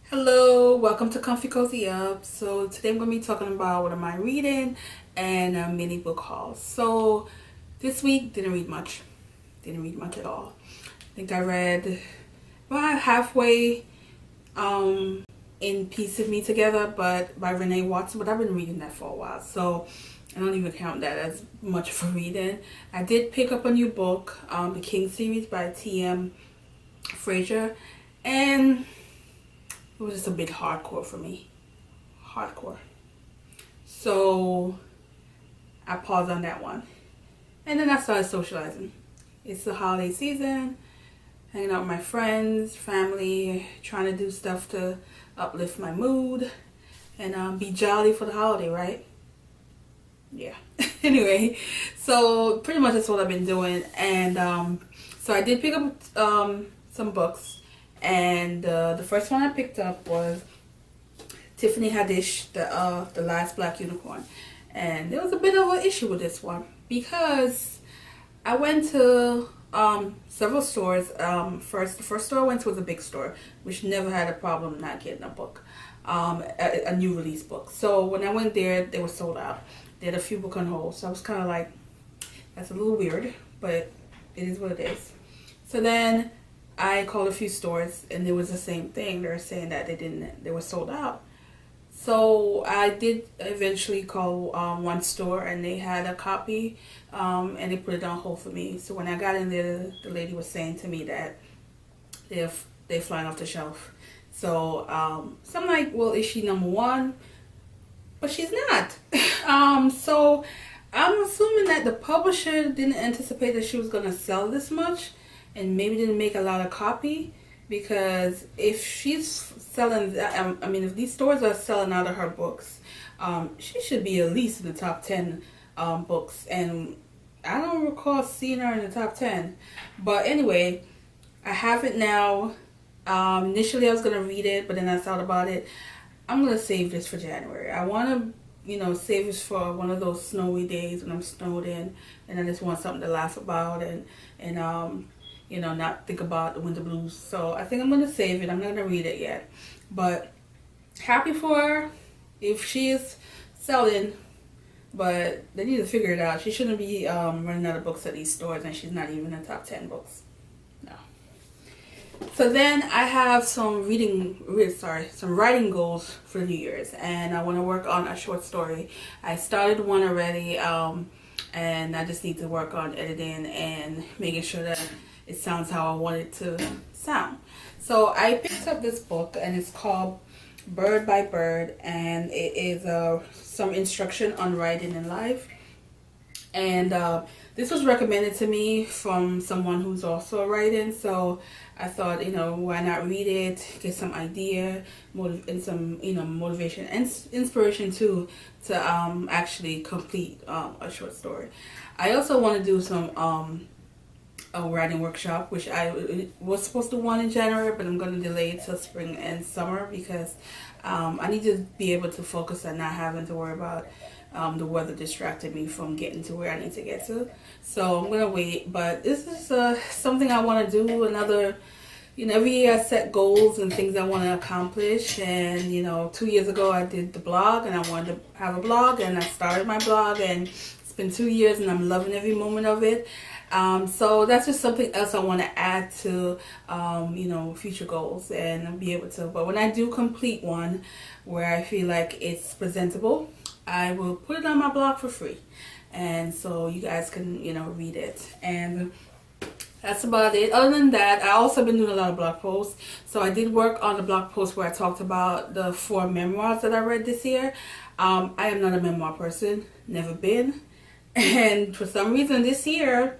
Hello, welcome to Comfy Cozy Up. So today I'm going to be talking about what am I reading and a mini book haul. So this week didn't read much at all. I think I read about halfway in Piece of Me Together, but by Renee Watson. But I've been reading that for a while, so I don't even count that as much for reading. I did pick up a new book, the King series by T.M. Frazier, and it was just a bit hardcore for me. Hardcore. So I paused on that one. And then I started socializing. It's the holiday season, hanging out with my friends, family, trying to do stuff to uplift my mood and be jolly for the holiday, right? Yeah. Anyway, so pretty much that's what I've been doing. And so I did pick up some books. And the first one I picked up was Tiffany Haddish, the Last Black Unicorn. And there was a bit of an issue with this one because I went to several stores. The first store I went to was a big store, which never had a problem not getting a book, a new release book. So when I went there, they were sold out. They had a few books on hold, so I was kind of like, that's a little weird, but it is what it is. So then I called a few stores, and it was the same thing. They were saying that they were sold out. So I did eventually call one store, and they had a copy, and they put it on hold for me. So when I got in there, the lady was saying to me that they're flying off the shelf. So I'm like, well, is she number one? But she's not. So I'm assuming that the publisher didn't anticipate that she was gonna sell this much, and maybe didn't make a lot of copy, because if she's selling, if these stores are selling out of her books, she should be at least in the top 10 books, and I don't recall seeing her in the top 10. But anyway, I have it now. Initially I was gonna read it, but then I thought about it. I'm gonna save this for January. I want to, save this for one of those snowy days when I'm snowed in, and I just want something to laugh about and not think about the winter blues. So I think I'm gonna save it. I'm not gonna read it yet, but happy for her if she is selling. But they need to figure it out. She shouldn't be running out of books at these stores, and she's not even in the top 10 books. No. So then I have some writing goals for New Year's, and I want to work on a short story. I started one already, and I just need to work on editing and making sure that it sounds how I want it to sound. So I picked up this book, and it's called Bird by Bird, and it is some instruction on writing in life. And this was recommended to me from someone who's also writing, so I thought, why not read it, get some idea, and some, motivation and inspiration too, to actually complete a short story. I also want to do some a writing workshop, which I was supposed to do one in January, but I'm going to delay it till spring and summer because I need to be able to focus on not having to worry about the weather distracted me from getting to where I need to get to. So I'm going to wait, but this is something I want to do. Every year I set goals and things I want to accomplish, and 2 years ago I did the blog, and I wanted to have a blog, and I started my blog, and it's been 2 years and I'm loving every moment of it. So that's just something else I want to add to, future goals and be able to. But when I do complete one where I feel like it's presentable, I will put it on my blog for free. And so you guys can, read it. And that's about it. Other than that, I also been doing a lot of blog posts. So I did work on the blog post where I talked about the 4 memoirs that I read this year. I am not a memoir person, never been. And for some reason this year,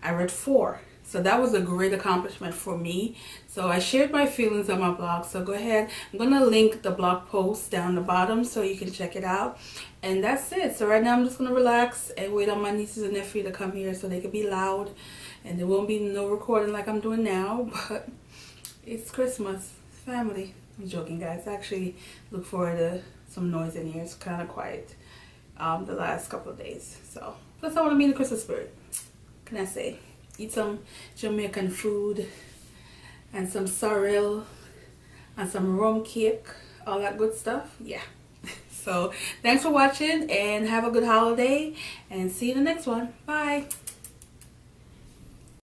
I read 4. So that was a great accomplishment for me. So I shared my feelings on my blog. So go ahead. I'm going to link the blog post down the bottom so you can check it out. And that's it. So right now I'm just going to relax and wait on my nieces and nephew to come here so they can be loud. And there won't be no recording like I'm doing now. But it's Christmas. Family. I'm joking, guys. I actually look forward to some noise in here. It's kind of quiet the last couple of days. So plus I want to be in the Christmas spirit. Can I say? Eat some Jamaican food and some sorrel and some rum cake, all that good stuff. Yeah. So thanks for watching and have a good holiday, and see you in the next one. Bye.